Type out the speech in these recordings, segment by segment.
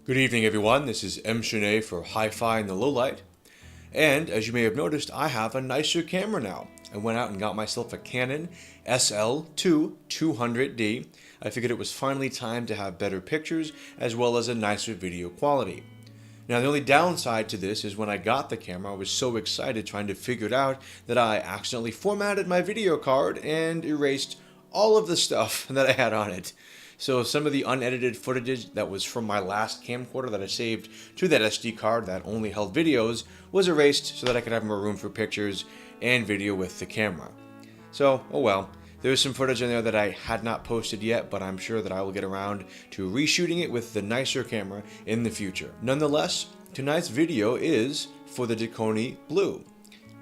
Good evening, everyone. This is M. Shanae for Hi-Fi in the Low Light. And as you may have noticed, I have a nicer camera now. I went out and got myself a Canon SL2 200D. I figured it was finally time to have better pictures as well as a nicer video quality. Now, the only downside to this is when I got the camera, I was so excited trying to figure it out that I accidentally formatted my video card and erased all of the stuff that I had on it. So some of the unedited footage that was from my last camcorder that I saved to that SD card that only held videos was erased so that I could have more room for pictures and video with the camera. So, oh well. There's some footage in there that I had not posted yet, but I'm sure that I will get around to reshooting it with the nicer camera in the future. Nonetheless, tonight's video is for the Dekoni Blue.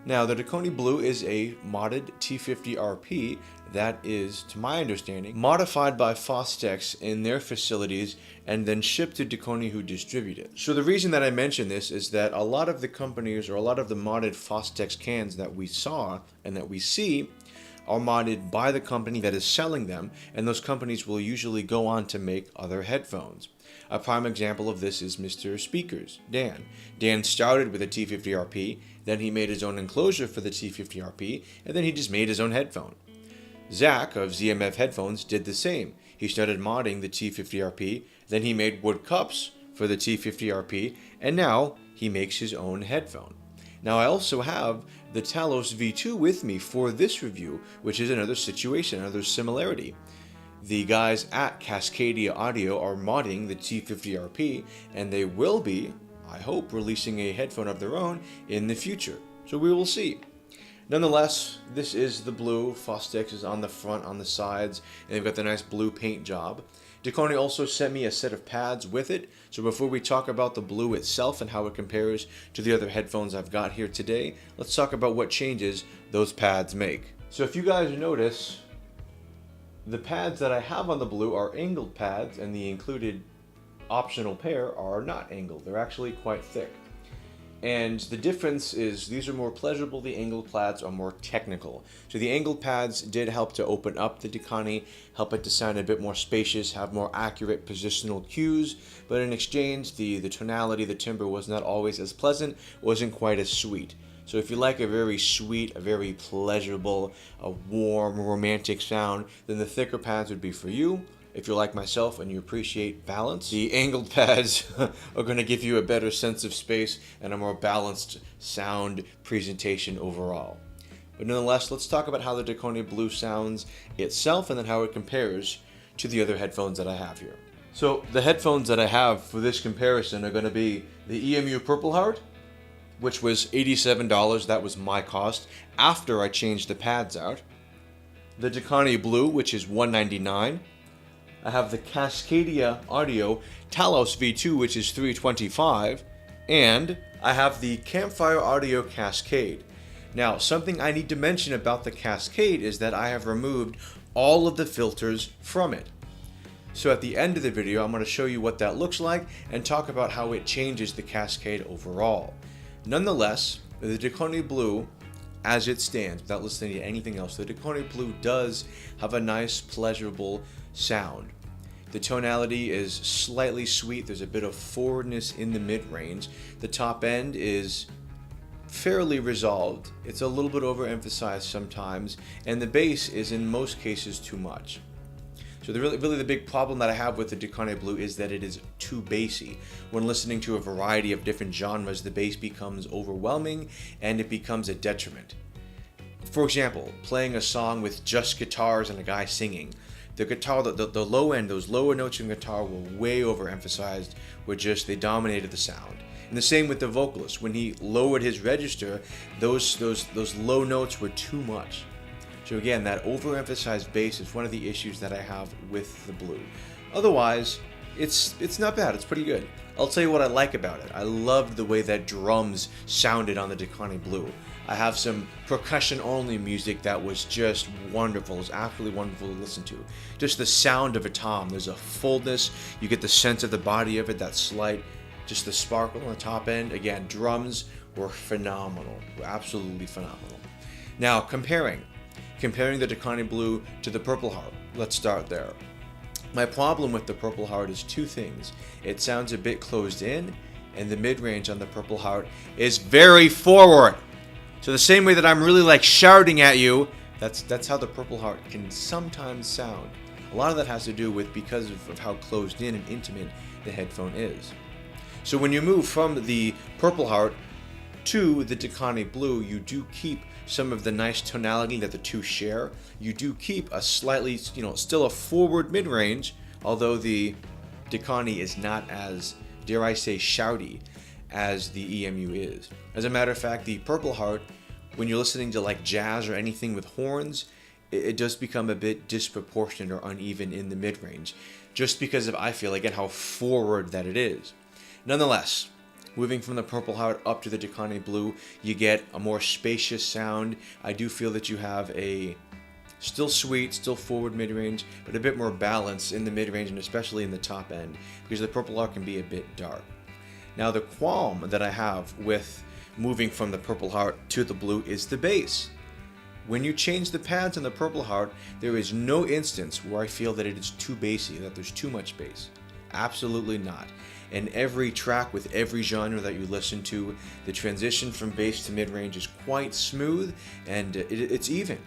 Now, the Dekoni Blue is a modded T50RP that is, to my understanding, modified by Fostex in their facilities and then shipped to Dekoni who distribute it. So the reason that I mention this is that a lot of the companies or a lot of the modded Fostex cans that we saw and that we see are modded by the company that is selling them, and those companies will usually go on to make other headphones. A prime example of this is Mr. Speakers, Dan. Dan started with a T50RP, then he made his own enclosure for the T50RP, and then he just made his own headphone. Zach of ZMF Headphones did the same. He started modding the T50RP, then he made wood cups for the T50RP, and now he makes his own headphone. Now, I also have the Talos V2 with me for this review, which is another situation, another similarity. The guys at Cascade Audio are modding the T50RP, and they will be, I hope, releasing a headphone of their own in the future. So we will see. Nonetheless, this is the blue. Fostex is on the front, on the sides, and they've got the nice blue paint job. Dekoni also sent me a set of pads with it, so before we talk about the blue itself and how it compares to the other headphones I've got here today, let's talk about what changes those pads make. So if you guys notice, the pads that I have on the blue are angled pads, and the included optional pair are not angled. They're actually quite thick. And the difference is these are more pleasurable, the angled pads are more technical. So the angled pads did help to open up the Dekoni, help it to sound a bit more spacious, have more accurate positional cues, but in exchange the tonality, the timbre was not always as pleasant, wasn't quite as sweet. So if you like a very sweet, a very pleasurable, a warm, romantic sound, then the thicker pads would be for you. If you're like myself and you appreciate balance, the angled pads are going to give you a better sense of space and a more balanced sound presentation overall. But nonetheless, let's talk about how the Dekoni Blue sounds itself and then how it compares to the other headphones that I have here. So the headphones that I have for this comparison are going to be the EMU Purple Heart, which was $87. That was my cost after I changed the pads out. The Dekoni Blue, which is $199. I have the Cascade Audio Talos V2, which is $325, and I have the Campfire Audio Cascade. Now, something I need to mention about the Cascade is that I have removed all of the filters from it. So at the end of the video, I'm going to show you what that looks like and talk about how it changes the Cascade overall. Nonetheless, the Dekoni Blue, as it stands, without listening to anything else, the Dekoni Blue does have a nice, pleasurable sound. The tonality is slightly sweet. There's a bit of forwardness in the mid-range. The top end is fairly resolved. It's a little bit overemphasized sometimes, and the bass is in most cases too much. So really the big problem that I have with the Dekoni Blue is that it is too bassy. When listening to a variety of different genres, the bass becomes overwhelming and it becomes a detriment. For example, playing a song with just guitars and a guy singing. The guitar, the low end, those lower notes in guitar were way overemphasized, they dominated the sound. And the same with the vocalist. When he lowered his register, those low notes were too much. So again, that overemphasized bass is one of the issues that I have with the Blue. Otherwise, it's not bad, it's pretty good. I'll tell you what I like about it. I loved the way that drums sounded on the Dekoni Blue. I have some percussion-only music that was just wonderful. It was absolutely wonderful to listen to. Just the sound of a tom. There's a fullness. You get the sense of the body of it, that slight, just the sparkle on the top end. Again, drums were phenomenal. Were absolutely phenomenal. Now, comparing the Dekoni Blue to the Purple Heart. Let's start there. My problem with the Purple Heart is two things. It sounds a bit closed in, and the mid-range on the Purple Heart is very forward. So the same way that I'm really like shouting at you, that's how the Purple Heart can sometimes sound. A lot of that has to do with because of how closed in and intimate the headphone is. So when you move from the Purple Heart to the Dekoni Blue, you do keep some of the nice tonality that the two share. You do keep a slightly, still a forward mid-range, although the Dekoni is not as, dare I say, shouty as the EMU is. As a matter of fact, the Purple Heart, when you're listening to like jazz or anything with horns, it does become a bit disproportionate or uneven in the mid-range, just because of, I feel, again, how forward that it is. Nonetheless, moving from the Purple Heart up to the Dekoni Blue, you get a more spacious sound. I do feel that you have a still sweet, still forward mid-range, but a bit more balance in the mid-range and especially in the top end, because the Purple Heart can be a bit dark. Now, the qualm that I have with moving from the Purple Heart to the Blue is the bass. When you change the pads on the Purple Heart, there is no instance where I feel that it is too bassy, that there's too much bass. Absolutely not. In every track with every genre that you listen to, the transition from bass to mid-range is quite smooth, and it's even.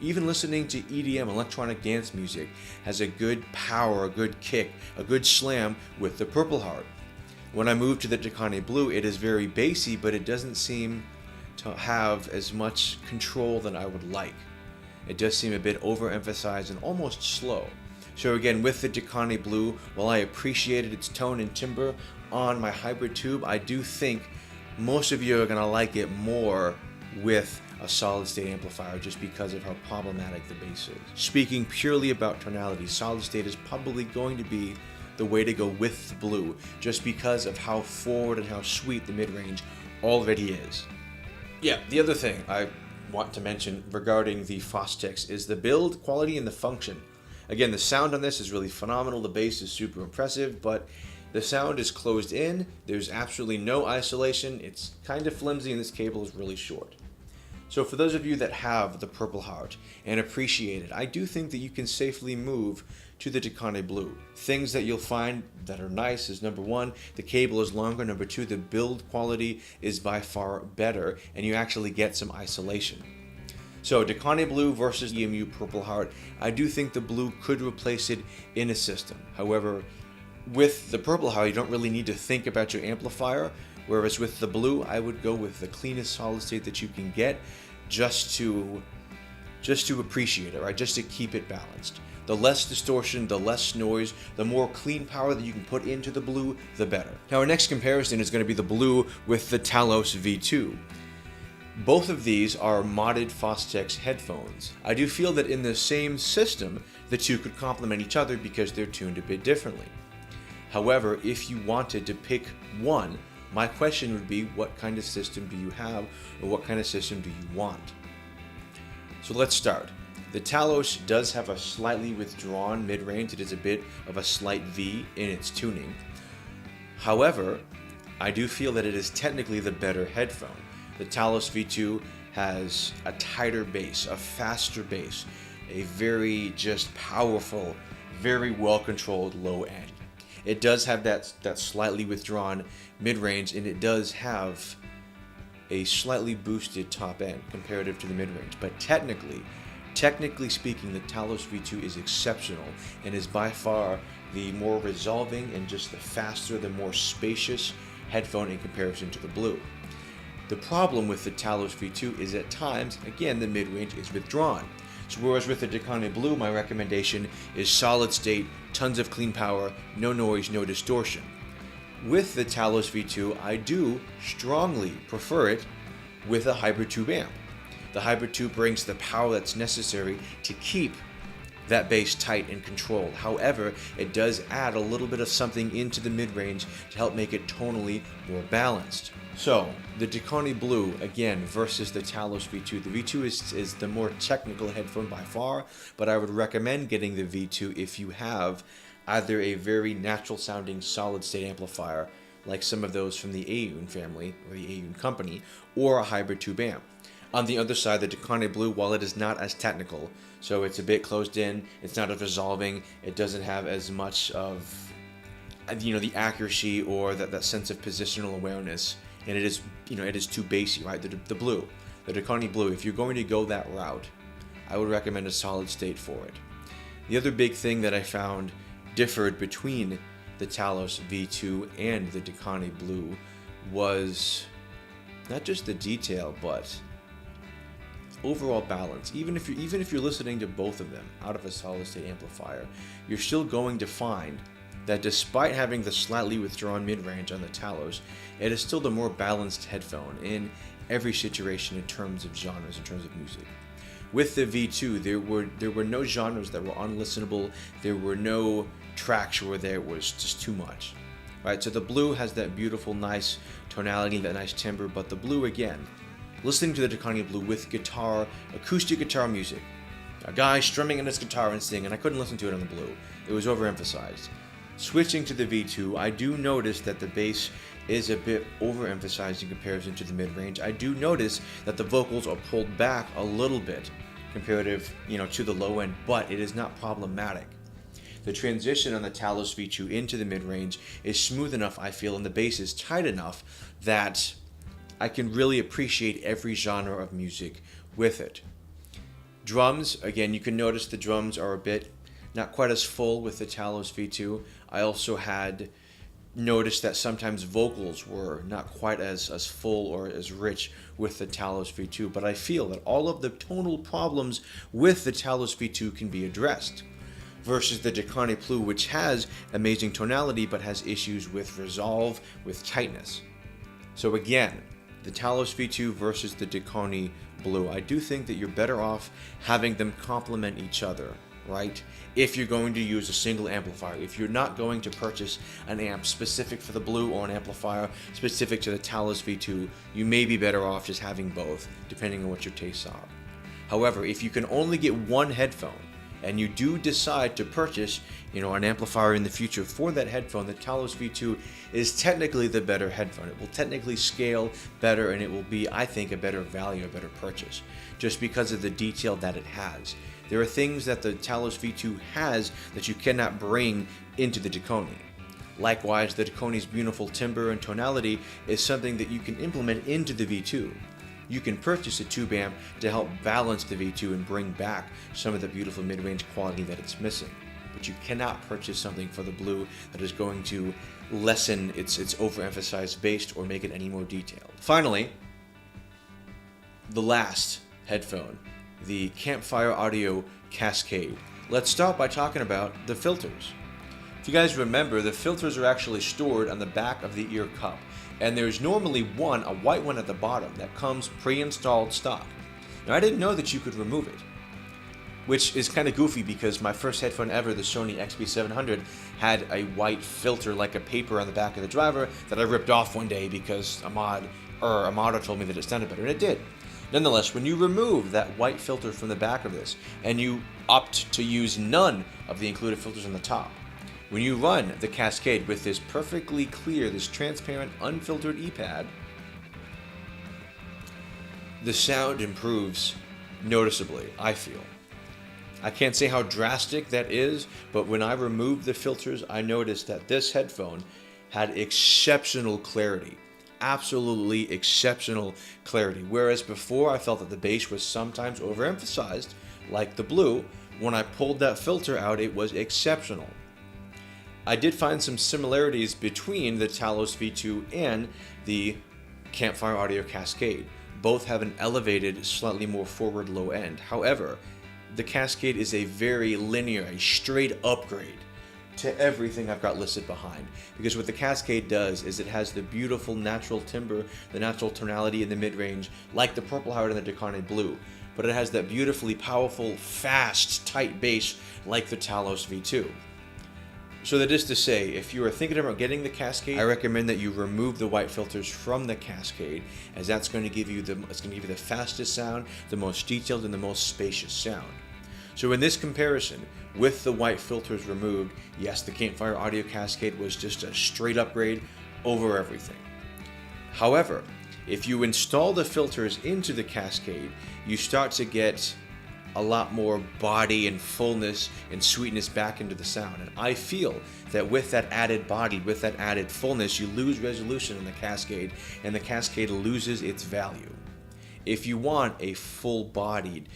Even listening to EDM, electronic dance music, has a good power, a good kick, a good slam with the Purple Heart. When I move to the Dekoni Blue, it is very bassy, but it doesn't seem to have as much control than I would like. It does seem a bit overemphasized and almost slow. So again, with the Dekoni Blue, while I appreciated its tone and timbre on my hybrid tube, I do think most of you are going to like it more with a solid state amplifier just because of how problematic the bass is. Speaking purely about tonality, solid state is probably going to be the way to go with the Blue, just because of how forward and how sweet the mid-range already is. Yeah, the other thing I want to mention regarding the Fostex is the build quality and the function. Again, the sound on this is really phenomenal, the bass is super impressive, but the sound is closed in, there's absolutely no isolation, it's kind of flimsy, and this cable is really short. So for those of you that have the Purple Heart and appreciate it, I do think that you can safely move to the Dekoni Blue. Things that you'll find that are nice is, number one, the cable is longer, number two, the build quality is by far better, and you actually get some isolation. So Dekoni Blue versus EMU Purple Heart, I do think the Blue could replace it in a system. However, with the Purple Heart, you don't really need to think about your amplifier, whereas with the Blue, I would go with the cleanest solid state that you can get just to appreciate it, right? Just to keep it balanced. The less distortion, the less noise, the more clean power that you can put into the Blue, the better. Now our next comparison is going to be the Blue with the Talos V2. Both of these are modded Fostex headphones. I do feel that in the same system, the two could complement each other because they're tuned a bit differently. However, if you wanted to pick one, my question would be, what kind of system do you have, or what kind of system do you want? So let's start. The Talos does have a slightly withdrawn mid-range. It is a bit of a slight V in its tuning. However, I do feel that it is technically the better headphone. The Talos V2 has a tighter bass, a faster bass, a very just powerful, very well-controlled low end. It does have that slightly withdrawn mid-range, and it does have a slightly boosted top end comparative to the mid-range. But technically speaking, the Talos V2 is exceptional and is by far the more resolving and just the faster, the more spacious headphone in comparison to the Blue. The problem with the Talos V2 is at times, again, the mid-range is withdrawn. So whereas with the Dekoni Blue, my recommendation is solid state, tons of clean power, no noise, no distortion. With the Talos V2, I do strongly prefer it with a hybrid tube amp. The hybrid tube brings the power that's necessary to keep that bass tight and controlled. However, it does add a little bit of something into the mid-range to help make it tonally more balanced. So, the Dekoni Blue, again, versus the Talos V2. The V2 is the more technical headphone by far, but I would recommend getting the V2 if you have either a very natural sounding solid state amplifier, like some of those from the Aeon family, or the Aeon company, or a hybrid tube amp. On the other side, the Dekoni Blue, while it is not as technical, so it's a bit closed in, it's not as resolving, it doesn't have as much of, the accuracy or that sense of positional awareness, and it is, it is too bassy, right? The blue, the Dekoni Blue, if you're going to go that route, I would recommend a solid state for it. The other big thing that I found differed between the Talos V2 and the Dekoni Blue was not just the detail, but overall balance. Even if you're listening to both of them out of a solid state amplifier, you're still going to find that despite having the slightly withdrawn mid-range on the Talos, it is still the more balanced headphone in every situation in terms of genres, in terms of music. With the V2, there were no genres that were unlistenable. There were no tracks where there was just too much. Right? So the Blue has that beautiful, nice tonality, that nice timbre, but the Blue, again, listening to the Dekoni Blue with guitar, acoustic guitar music, a guy strumming on his guitar and singing, I couldn't listen to it on the Blue. It was overemphasized. Switching to the V2, I do notice that the bass is a bit overemphasized in comparison to the mid-range. I do notice that the vocals are pulled back a little bit comparative, to the low end, but it is not problematic. The transition on the Talos V2 into the mid-range is smooth enough, I feel, and the bass is tight enough that I can really appreciate every genre of music with it. Drums, again, you can notice the drums are a bit not quite as full with the Talos V2. I also had noticed that sometimes vocals were not quite as full or as rich with the Talos V2, but I feel that all of the tonal problems with the Talos V2 can be addressed, versus the Dekoni Blue, which has amazing tonality but has issues with resolve, with tightness. So again, the Talos V2 versus the Dekoni Blue, I do think that you're better off having them complement each other, right? If you're going to use a single amplifier, if you're not going to purchase an amp specific for the Blue or an amplifier specific to the Talos V2, you may be better off just having both, depending on what your tastes are. However, if you can only get one headphone, and you do decide to purchase, an amplifier in the future for that headphone, the Talos V2 is technically the better headphone. It will technically scale better, and it will be, I think, a better value, a better purchase, just because of the detail that it has. There are things that the Talos V2 has that you cannot bring into the Dekoni. Likewise, the Dekoni's beautiful timbre and tonality is something that you can implement into the V2. You can purchase a tube amp to help balance the V2 and bring back some of the beautiful mid-range quality that it's missing. But you cannot purchase something for the Blue that is going to lessen its overemphasized bass or make it any more detailed. Finally, the last headphone, the Campfire Audio Cascade. Let's start by talking about the filters. If you guys remember, the filters are actually stored on the back of the ear cup, and there's normally a white one at the bottom that comes pre-installed stock. Now, I didn't know that you could remove it, which is kind of goofy because my first headphone ever, the Sony XB700, had a white filter like a paper on the back of the driver that I ripped off one day because a modder told me that it sounded better, and it did. Nonetheless, when you remove that white filter from the back of this and you opt to use none of the included filters on the top, when you run the Cascade with this perfectly clear, this transparent, unfiltered E-pad, the sound improves noticeably, I feel. I can't say how drastic that is, but when I removed the filters, I noticed that this headphone had exceptional clarity. Absolutely exceptional clarity. Whereas before, I felt that the bass was sometimes overemphasized, like the Blue. When I pulled that filter out, it was exceptional. I did find some similarities between the Talos V2 and the Campfire Audio Cascade. Both have an elevated, slightly more forward low end. However, the Cascade is a very linear, a straight upgrade to everything I've got listed behind. Because what the Cascade does is it has the beautiful natural timbre, the natural tonality in the mid-range, like the Purple Heart and the Dekoni Blue. But it has that beautifully powerful, fast, tight bass like the Talos V2. So that is to say, if you are thinking about getting the Cascade, I recommend that you remove the white filters from the Cascade, as that's going to give you the fastest sound, the most detailed, and the most spacious sound. So in this comparison, with the white filters removed, yes, the Campfire Audio Cascade was just a straight upgrade over everything. However, If you install the filters into the Cascade, you start to get a lot more body and fullness and sweetness back into the sound. And I feel that with that added body, with that added fullness, you lose resolution in the Cascade, and the Cascade loses its value. If you want a full-bodied,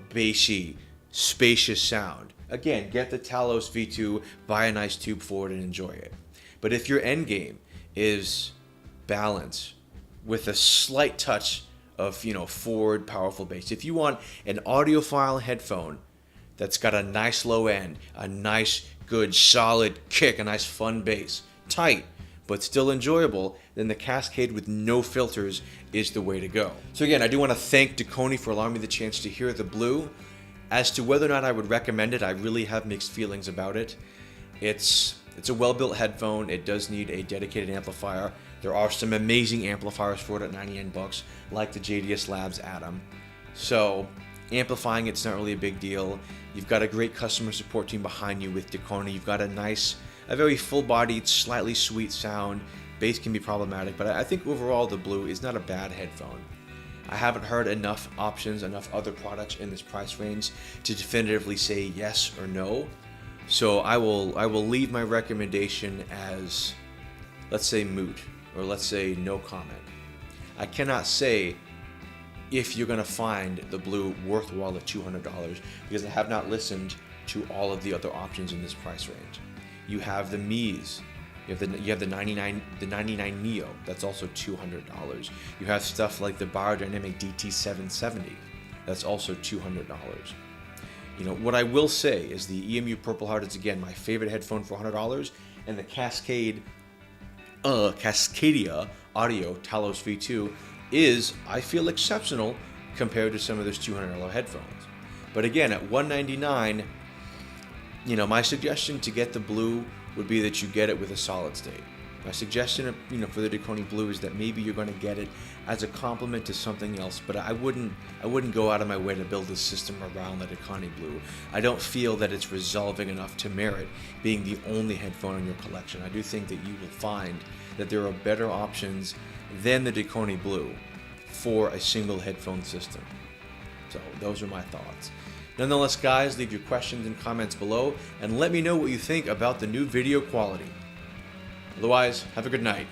bassy, spacious sound, again, get the Talos V2, buy a nice tube for it, and enjoy it. But if your end game is balance with a slight touch of forward powerful bass, if you want an audiophile headphone that's got a nice low end, a nice good solid kick, a nice fun bass, tight but still enjoyable, then the Cascade with no filters is the way to go. So again, I do want to thank Dekoni for allowing me the chance to hear the Blue. As to whether or not I would recommend it, I really have mixed feelings about it. It's a well-built headphone. It does need a dedicated amplifier. There are some amazing amplifiers for it at $99, like the JDS Labs Atom. So amplifying it's not really a big deal. You've got a great customer support team behind you with Dekoni. You've got a very full-bodied, slightly sweet sound. Bass can be problematic, but I think overall the Blue is not a bad headphone. I haven't heard enough options, enough other products in this price range to definitively say yes or no. So I will leave my recommendation as, let's say, moot, or let's say no comment. I cannot say if you're going to find the Blue worthwhile at $200 because I have not listened to all of the other options in this price range. You have the Mies. You have the 99 Neo. That's also $200. You have stuff like the Biodynamic DT770. That's also $200. What I will say is the EMU Purple Heart is again my favorite headphone for $100, and the Cascadia Audio Talos V2 is, I feel, exceptional compared to some of those $200 headphones. But again, at $199, my suggestion to get the Blue would be that you get it with a solid state. My suggestion, for the Dekoni Blue is that maybe you're going to get it as a complement to something else, but I wouldn't go out of my way to build a system around the Dekoni Blue. I don't feel that it's resolving enough to merit being the only headphone in your collection. I do think that you will find that there are better options than the Dekoni Blue for a single headphone system. So those are my thoughts. Nonetheless, guys, leave your questions and comments below and let me know what you think about the new video quality. Otherwise, have a good night.